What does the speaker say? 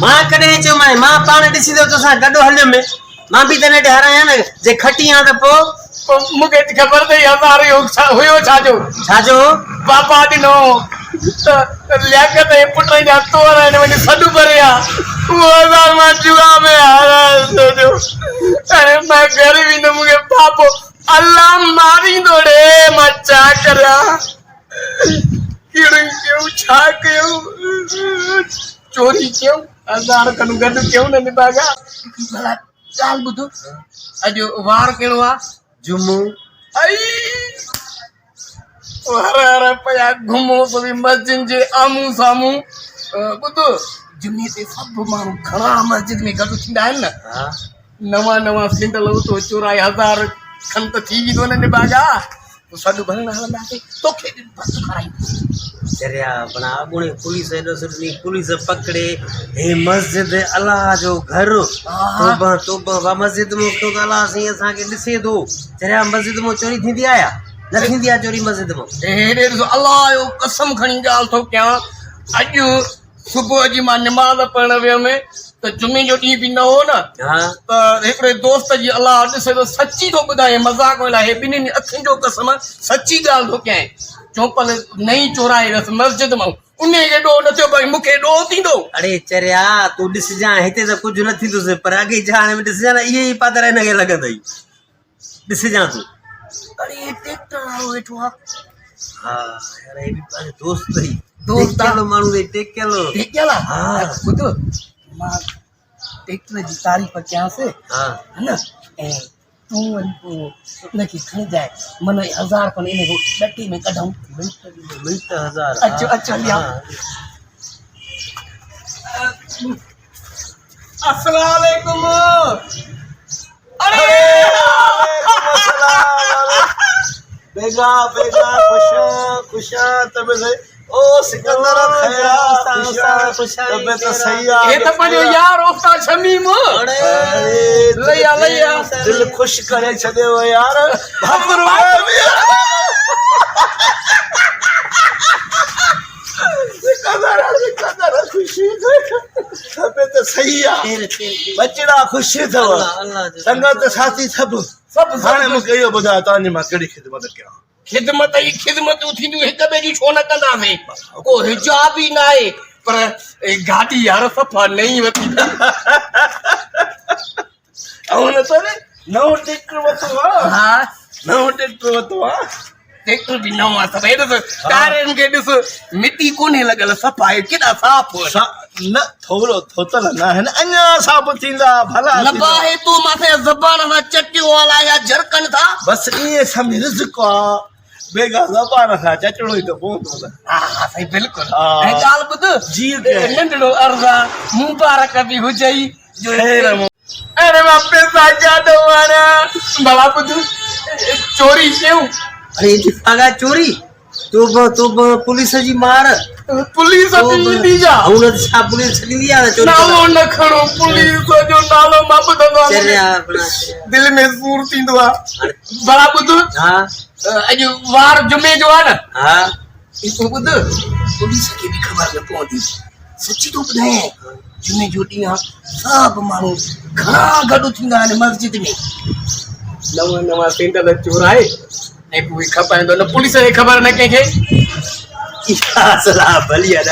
मां कॾहिं चयो मां पाण ॾिसी तो तोसां गॾु हलियुमि मां बि तने ॾियारायां न जे खटी आ त पोइ मूंखे ख़बर अथई हज़ार हुयो छाजो पापा ॾिनो त लियाकत जे पुट जा तोर आहिनि वञी सॾु भरे आहे उहो हज़ार मां जुआ में हारायो अरे मां घर वेंदुमि मूंखे पापो अल्लाह मारींदो रे मां छा करियां कहिड़ो कयूं छा कयूं चोरी कयूं हज़ार खनि गॾु कयूं न निभागा भला ॻाल्हि ॿुधो अॼु वार कहिड़ो आहे जुमो आई हर हर पिया घुमो सभी मस्जिद जे आम्हूं साम्हूं ॿुधो जुमे ते सभु माण्हू घणा मस्जिद में गॾु थींदा आहिनि न नवां नवां सिंडल उतो चोराए हज़ार खनि त थी वेंदो न निभागा सॾु भरण हलंदासीं तोखे बसि खाराईंदासीं चरिया बणा अॻूणे पुलिस एॾो सुठी पुलिस पकड़े हे मस्जिद अलाह जो घर तोबा तोबा मस्जिद में तो अलाह साईं असांखे ॾिसे थो चरिया मस्जिद में चोरी थींदी आहे न थींदी आहे चोरी मस्जिद में हेॾे अलाह जो कसम खणी ॻाल्हि थो कयां अॼु सुबुह जी मां निमाज़ पढ़ण वियुमि त जुमे जो ॾींहुं बि न हो न त हिकिड़े दोस्त जी अलाह ॾिसे थो सची थो ॿुधाए मज़ाक में हे ॿिन्हिनि अखियुनि जो कसम सची ॻाल्हि थो कयां चोपल नई चोराए रस मस्जिद मां उन खे ॾोह न थियो भई मूंखे ॾोह थींदो अड़े चरिया तूं ॾिसजांइ हिते त कुझु न थींदुसि पर अॻे जाणे में ॾिसजांइ न इहे ई पादर हिनखे लॻंदई ॾिसजांइ तूं अड़े ट्रैक्टर वारो वेठो आहे हा यार हे बि पंहिंजो दोस्त अथई दोस्त माण्हू टेकियल हा ॿुधो मां ट्रैक्टर जी तारीफ़ कयांसि हा है न ऐं तूं वरी पोइ उनखे खणिजांइ मन हज़ार खनि इन ॾटी में कढूं मिंट हज़ार अचो अचो लिया अस्सलाम वालेकुम अरे बेगा बेगा खुशा तब से ओ सिकंदर खैरा खुशा तब तो सही आ ये तो पंहिंजो यार उस्ताद शमीम अरे लैया दिल खुश करे छॾियो यार भाकुर सिकंदर खुशी तब तो सही आ बचड़ा खुशी थव संगत साथी सब हाणे मूंखे इहो ॿुधायो तव्हांजी मां कहिड़ी ख़िदमत कयां खिदमत ई खिदमतूं थींदियूं हिक ॿिए जी छो न कंदासीं को हिजाब ई न आहे पर गाॾी यार सफ़ा नई वरिती ऐं न त नओं ट्रैक्टर वरितो आहे हा नओं ट्रैक्टर वरितो आहे ट्रैक्टर बि नओं आहे सभु ॾिस टायरनि खे ॾिस मिटी कोन्हे लॻल सफ़ा आहे केॾा साफ़ न थोरो थोतल न आहिनि अञा साफ़ थींदा भला न बाहे तूं माथे ज़बान सां चटियो वाला या झरकनि था बसि ईअं सम्झ रिज़्क़ आहे बेगा ज़बान सां चटणो ई त पवंदो न हा साईं बिल्कुलु हा। ऐं ॻाल्हि ॿुध जीअं नंढड़ो अर्ज़ु आहे मुबारक बि हुजई ख़ैर अरे मां पैसा काॾो वारा भला ॿुध चोरी कयूं अरे दिफागा चोरी तोबा पुलिस जी मार पुलिस ईंदी जा हुन छा पुलिस छॾींदी आहे चोरी नालो न खणो पुलिस जो नालो मां ॿुधंदो चरिया आहियां दिल में सूर थींदो आहे भला ॿुध हा अॼु वार जुमे जो आहे न हा तूं ॿुध पुलिस खे बि ख़बर न पवंदी सची थो ॿुधायां जुमे जो ॾींहुं आहे सभु माण्हू घणा गॾु थींदा आहिनि मस्जिद में नवां नवां सेंडल चोराए ऐं पोइ खपाईंदो न पुलिस खे ख़बर न कंहिंखे इहा सलाह भली आहे